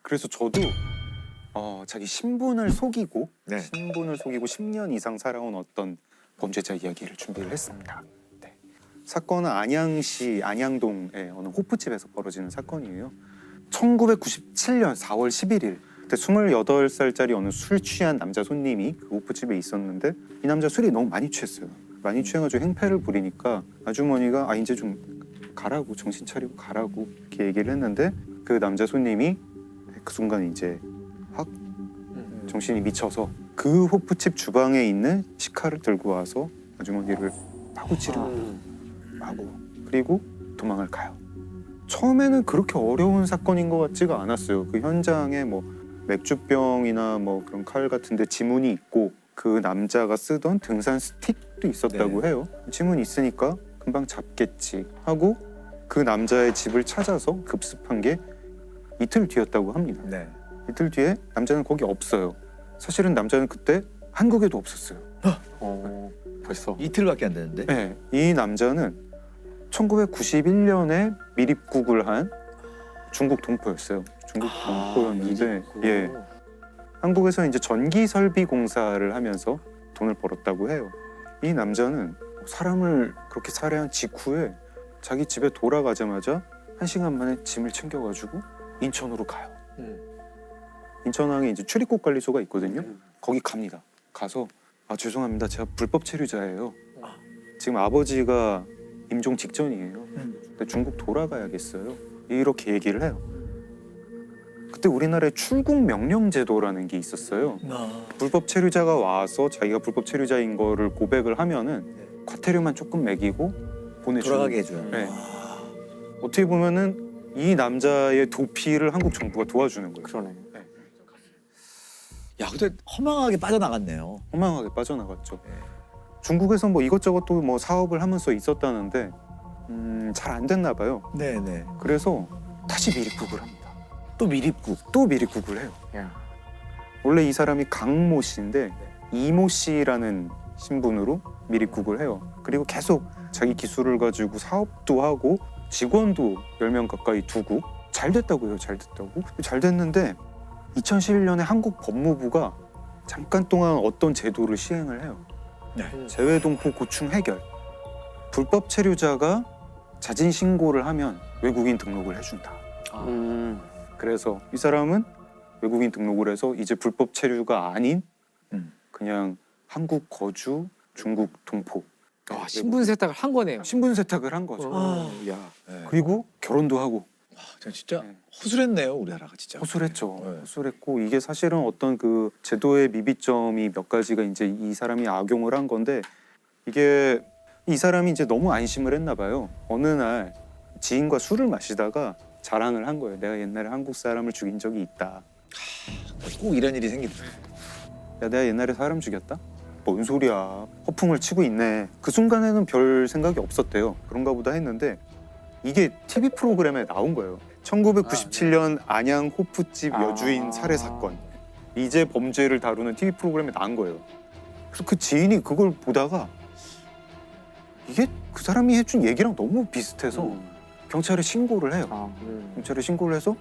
그래서 저도 자기 신분을 속이고 네. 10년 이상 살아온 어떤 범죄자 이야기를 준비를 했습니다. 네. 사건은 안양시 안양동의 어느 호프집에서 벌어지는 사건이에요. 1997년 4월 11일 그때 28살짜리 어느 술 취한 남자 손님이 그 호프집에 있었는데 이 남자 술이 너무 많이 취했어요. 많이 취해가지고 행패를 부리니까 아주머니가 이제 좀 가라고, 정신 차리고 가라고 이렇게 얘기를 했는데 그 남자 손님이 그 순간 이제 확 정신이 미쳐서 그 호프집 주방에 있는 식칼을 들고 와서 아주머니를 마구 찌르고 마구, 그리고 도망을 가요. 처음에는 그렇게 어려운 사건인 것 같지가 않았어요. 그 현장에 뭐 맥주병이나 뭐 그런 칼 같은데 지문이 있고 그 남자가 쓰던 등산 스틱도 있었다고 해요. 지문이 있으니까 금방 잡겠지 하고 그 남자의 집을 찾아서 급습한 게 이틀 뒤였다고 합니다. 네. 이틀 뒤에 남자는 거기 없어요. 사실은 남자는 그때 한국에도 없었어요. 벌써 이틀밖에 안 되는데. 네, 이 남자는 1991년에 미립국을 한 중국 동포였어요. 중국 동포였는데 예, 한국에서 이제 전기 설비 공사를 하면서 돈을 벌었다고 해요. 이 남자는 사람을 그렇게 살해한 직후에 자기 집에 돌아가자마자 1시간 만에 짐을 챙겨가지고 인천으로 가요. 인천항에 이제 출입국 관리소가 있거든요. 거기 갑니다. 가서 죄송합니다. 제가 불법 체류자예요. 지금 아버지가 임종 직전이에요. 근데 중국 돌아가야겠어요. 이렇게 얘기를 해요. 그때 우리나라에 출국 명령 제도라는 게 있었어요. 불법 체류자가 와서 자기가 불법 체류자인 거를 고백을 하면은 과태료만 조금 매기고 보내주는 돌아가게 해줘요. 네. 어떻게 보면은 이 남자의 도피를 한국 정부가 도와주는 거예요. 그러네. 야, 근데 허망하게 빠져나갔네요. 허망하게 빠져나갔죠. 중국에서 뭐 이것저것 또 뭐 사업을 하면서 있었다는데 잘 안 됐나 봐요. 네네. 그래서 다시 미립국을 합니다. 또 미립국. 또 미립국을 해요. 야. 원래 이 사람이 강모 씨인데 이모 씨라는 신분으로 미립국을 해요. 그리고 계속 자기 기술을 가지고 사업도 하고 직원도 10명 가까이 두고 잘 됐다고 해요. 잘 됐다고. 잘 됐는데 2011년에 한국 법무부가 잠깐 동안 어떤 제도를 시행을 해요. 재외동포 고충 해결. 불법 체류자가 자진 신고를 하면 외국인 등록을 해준다. 그래서 이 사람은 외국인 등록을 해서 이제 불법 체류가 아닌 그냥 한국 거주 중국 동포. 신분 세탁을 한 거네요. 신분 세탁을 한 거죠. 야. 네. 그리고 결혼도 하고 진짜 네. 허술했네요, 우리나라가 진짜. 허술했죠. 네. 허술했고 이게 사실은 어떤 그 제도의 미비점이 몇 가지가 이제 이 사람이 악용을 한 건데 이게 이 사람이 이제 너무 안심을 했나 봐요. 어느 날 지인과 술을 마시다가 자랑을 한 거예요. 내가 옛날에 한국 사람을 죽인 적이 있다. 꼭 이런 일이 생기더라. 야, 내가 옛날에 사람 죽였다? 뭔 소리야. 허풍을 치고 있네. 그 순간에는 별 생각이 없었대요. 그런가 보다 했는데 이게 TV 프로그램에 나온 거예요. 1997년 안양 호프집 여주인 살해 사건. 이제 범죄를 다루는 TV 프로그램에 나온 거예요. 그래서 그 지인이 그걸 보다가 이게 그 사람이 해준 얘기랑 너무 비슷해서 경찰에 신고를 해요. 경찰에 신고를 해서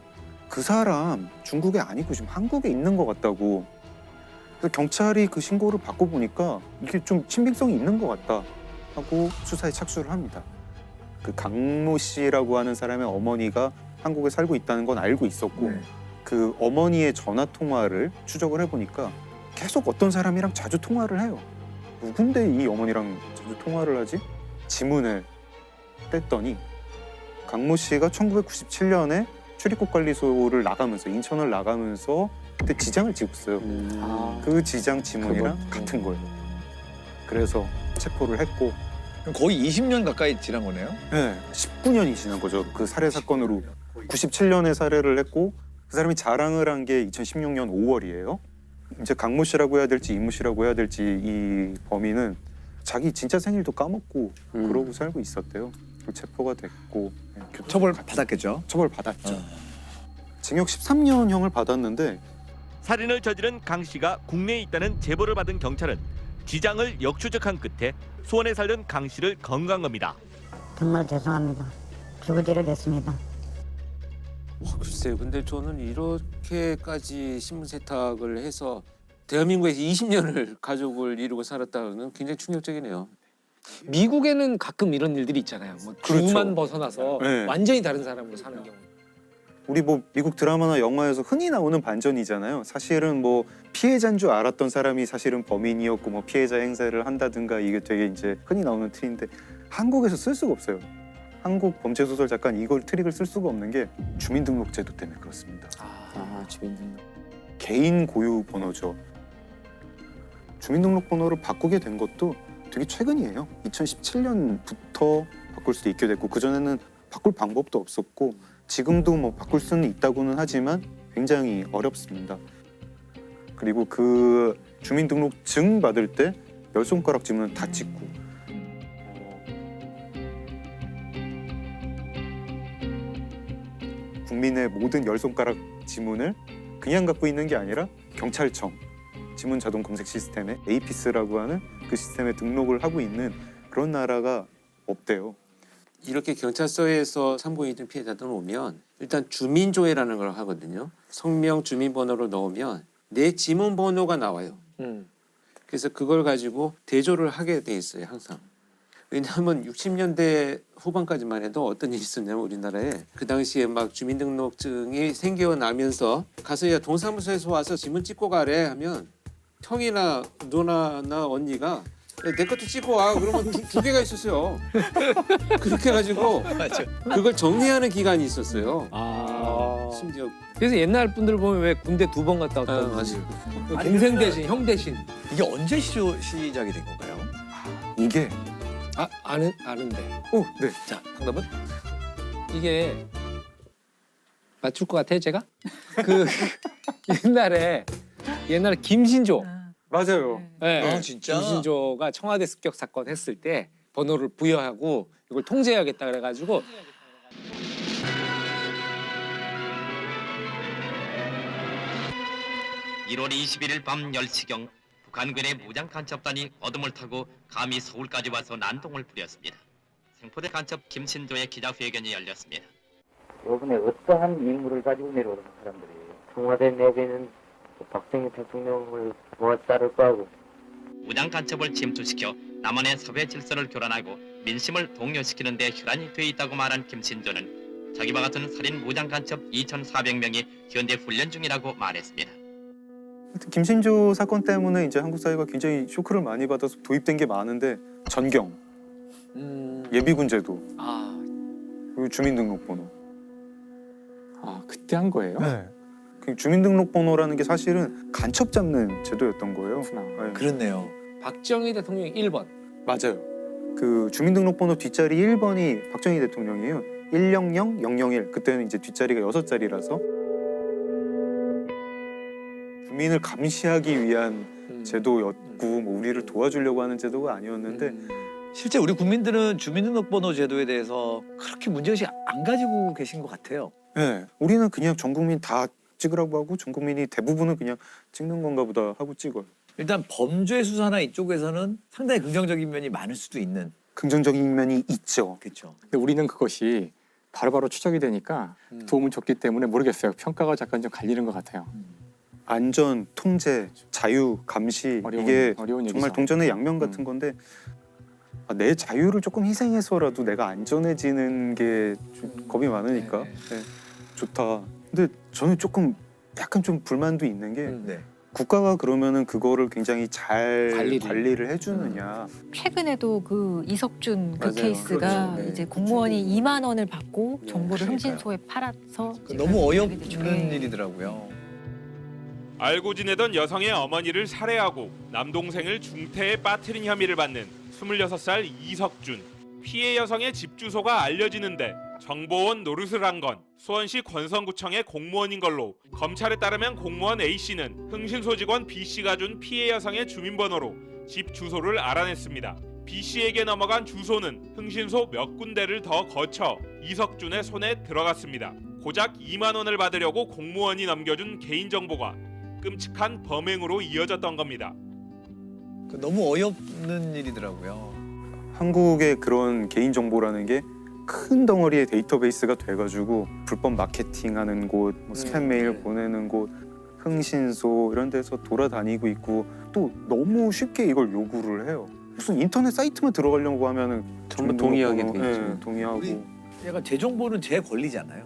그 사람 중국에 아니고 지금 한국에 있는 것 같다고. 그래서 경찰이 그 신고를 받고 보니까 이게 좀 신빙성이 있는 것 같다 하고 수사에 착수를 합니다. 그 강모 씨라고 하는 사람의 어머니가 한국에 살고 있다는 건 알고 있었고 그 어머니의 전화 통화를 추적을 해보니까 계속 어떤 사람이랑 자주 통화를 해요. 누군데 이 어머니랑 자주 통화를 하지? 지문을 뗐더니 강모 씨가 1997년에 출입국 관리소를 나가면서 인천을 나가면서 그때 지장을 찍었어요. 그 지장 지문이랑 같은 거예요. 그래서 체포를 했고 그럼 거의 20년 가까이 지난 거네요? 네, 19년이 지난 거죠. 그 살해 사건으로 97년에 살해를 했고 그 사람이 자랑을 한 게 2016년 5월이에요. 이제 강모 씨라고 해야 될지 이모 씨라고 해야 될지 이 범인은 자기 진짜 생일도 까먹고 그러고 살고 있었대요. 체포가 됐고 처벌 받았겠죠? 처벌 받았죠. 징역 13년형을 받았는데 살인을 저지른 강 씨가 국내에 있다는 제보를 받은 경찰은 지장을 역추적한 끝에 수원에 살던 강 씨를 건간 겁니다. 정말 죄송합니다. 죽을 죄를 냈습니다. 글쎄요. 근데 저는 이렇게까지 신분 세탁을 해서 대한민국에서 20년을 가족을 이루고 살았다는 굉장히 충격적이네요. 미국에는 가끔 이런 일들이 있잖아요. 뭐 그렇죠. 주만 벗어나서 네. 완전히 다른 사람으로 사는 경우. 우리 뭐 미국 드라마나 영화에서 흔히 나오는 반전이잖아요. 사실은 뭐 피해자인 줄 알았던 사람이 사실은 범인이었고 뭐 피해자 행세를 한다든가 이게 되게 이제 흔히 나오는 틀인데 한국에서 쓸 수가 없어요. 한국 범죄 소설 작가는 이걸 트릭을 쓸 수가 없는 게 주민등록제도 때문에 그렇습니다. 주민등록. 개인 고유 번호죠. 주민등록번호를 바꾸게 된 것도 되게 최근이에요. 2017년부터 바꿀 수 있게 됐고 그전에는 바꿀 방법도 없었고 지금도 뭐 바꿀 수는 있다고는 하지만 굉장히 어렵습니다. 그리고 그 주민등록증 받을 때 10손가락 지문은 다 찍고 국민의 모든 10손가락 지문을 그냥 갖고 있는 게 아니라 경찰청 지문 자동 검색 시스템에 에이피스라고 하는 그 시스템에 등록을 하고 있는 그런 나라가 없대요. 이렇게 경찰서에서 산부인증 피해자들 오면 일단 주민조회라는 걸 하거든요. 성명 주민번호를 넣으면 내 지문번호가 나와요. 그래서 그걸 가지고 대조를 하게 돼 있어요, 항상. 왜냐하면 60년대 후반까지만 해도 어떤 일이 있었냐면 우리나라에 그 당시에 막 주민등록증이 생겨나면서 가서 야 동사무소에서 와서 지문 찍고 가래 하면 형이나 누나나 언니가 야, 내 것도 찍고 와 그러면 두 개가 있었어요. 그렇게 해가지고 그걸 정리하는 기간이 있었어요. 심지어 그래서 옛날 분들 보면 왜 군대 2번 갔다 왔다고. 맞아요. 동생 대신 형 대신. 이게 언제 시작이 된 건가요? 이게 아는데. 네. 자, 정답은? 이게 맞출 것 같아요, 제가? 그 옛날에 김신조. 맞아요. 네. 아, 진짜? 김신조가 청와대 습격 사건 했을 때 번호를 부여하고 이걸 통제해야겠다 그래가지고 (1월 21일) 밤 10시경 북한군의 무장 간첩단이 어둠을 타고 감히 서울까지 와서 난동을 부렸습니다. 생포대 간첩 김신조의 기자회견이 열렸습니다. 이번에 어떠한 임무를 가지고 내려오는 사람들이에요. 청와대 내부에는 박정희 대통령을 모아따를 거하고 무장 간첩을 침투시켜 남한의 사회 질서를 교란하고 민심을 동요시키는 데 혈안이 돼 있다고 말한 김신조는 자기와 같은 살인 무장 간첩 2,400명이 현재 훈련 중이라고 말했습니다. 김신조 사건 때문에 이제 한국 사회가 굉장히 쇼크를 많이 받아서 도입된 게 많은데 전경, 예비군제도, 그리고 주민등록번호. 그때 한 거예요? 네. 그 주민등록번호라는 게 사실은 간첩 잡는 제도였던 거예요. 네. 그렇네요. 박정희 대통령이 1번. 맞아요. 그 주민등록번호 뒷자리 1번이 박정희 대통령이에요. 100001. 그때는 이제 뒷자리가 6자리라서 주민을 감시하기 위한 제도였고 뭐 우리를 도와주려고 하는 제도가 아니었는데 실제 우리 국민들은 주민등록번호 제도에 대해서 그렇게 문제의식 안 가지고 계신 것 같아요. 네, 우리는 그냥 전 국민 다 찍으라고 하고 전 국민이 대부분은 그냥 찍는 건가 보다 하고 찍어요. 일단 범죄 수사나 이쪽에서는 상당히 긍정적인 면이 많을 수도 있는. 긍정적인 면이 있죠. 그렇죠. 근데 우리는 그것이 바로바로 추적이 되니까 도움을 줬기 때문에 모르겠어요. 평가가 약간 좀 갈리는 것 같아요. 안전, 통제, 자유, 감시 이게 정말 얘기죠. 동전의 양면 같은 건데 내 자유를 조금 희생해서라도 내가 안전해지는 게 좀 겁이 많으니까 네, 좋다. 근데 저는 조금 약간 좀 불만도 있는 게 네. 국가가 그러면은 그거를 굉장히 잘 관리를. 관리를 해주느냐. 최근에도 그 이석준 그 맞아요. 케이스가 그렇죠. 네. 이제 공무원이 2만 원을 받고 정보를 그러니까요. 흥신소에 팔아서 너무 되게 되죠. 어이없는 네. 일이더라고요. 알고 지내던 여성의 어머니를 살해하고 남동생을 중태에 빠뜨린 혐의를 받는 26살 이석준. 피해 여성의 집 주소가 알려지는데 정보원 노릇을 한 건 수원시 권성구청의 공무원인 걸로 검찰에 따르면 공무원 A씨는 흥신소 직원 B씨가 준 피해 여성의 주민번호로 집 주소를 알아냈습니다. B씨에게 넘어간 주소는 흥신소 몇 군데를 더 거쳐 이석준의 손에 들어갔습니다. 고작 2만 원을 받으려고 공무원이 넘겨준 개인정보가 끔찍한 범행으로 이어졌던 겁니다. 너무 어이없는 일이더라고요. 한국의 그런 개인 정보라는 게 큰 덩어리의 데이터베이스가 돼가지고 불법 마케팅하는 곳, 뭐 스팸 메일 보내는 곳, 흥신소 이런 데서 돌아다니고 있고 또 너무 쉽게 이걸 요구를 해요. 무슨 인터넷 사이트만 들어가려고 하면은 전부 동의하게 돼 있죠. 네, 동의하고. 약간 제 정보는 제 권리잖아요.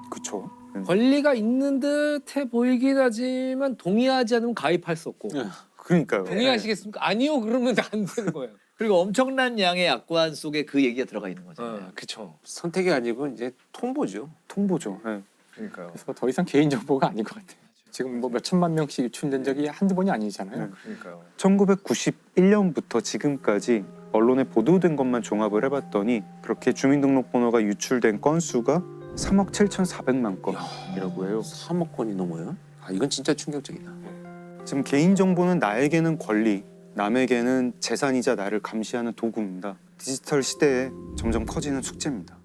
그쵸. 권리가 있는 듯해 보이긴 하지만 동의하지 않으면 가입할 수 없고. 그러니까요. 동의하시겠습니까? 아니요, 그러면 안 되는 거예요. 그리고 엄청난 양의 약관 속에 그 얘기가 들어가 있는 거잖아요. 그렇죠. 선택이 아니고 이제 통보죠. 통보죠. 네. 그러니까요. 그래서 더 이상 개인 정보가 아닌 것 같아요. 지금 뭐 몇 천만 명씩 유출된 적이 한두 번이 아니잖아요. 그러니까요. 1991년부터 지금까지 언론에 보도된 것만 종합을 해봤더니 그렇게 주민등록번호가 유출된 건수가 3억 7,400만 건이라고 해요. 3억 건이 넘어요? 아, 이건 진짜 충격적이다. 지금 개인정보는 나에게는 권리, 남에게는 재산이자 나를 감시하는 도구입니다. 디지털 시대에 점점 커지는 숙제입니다.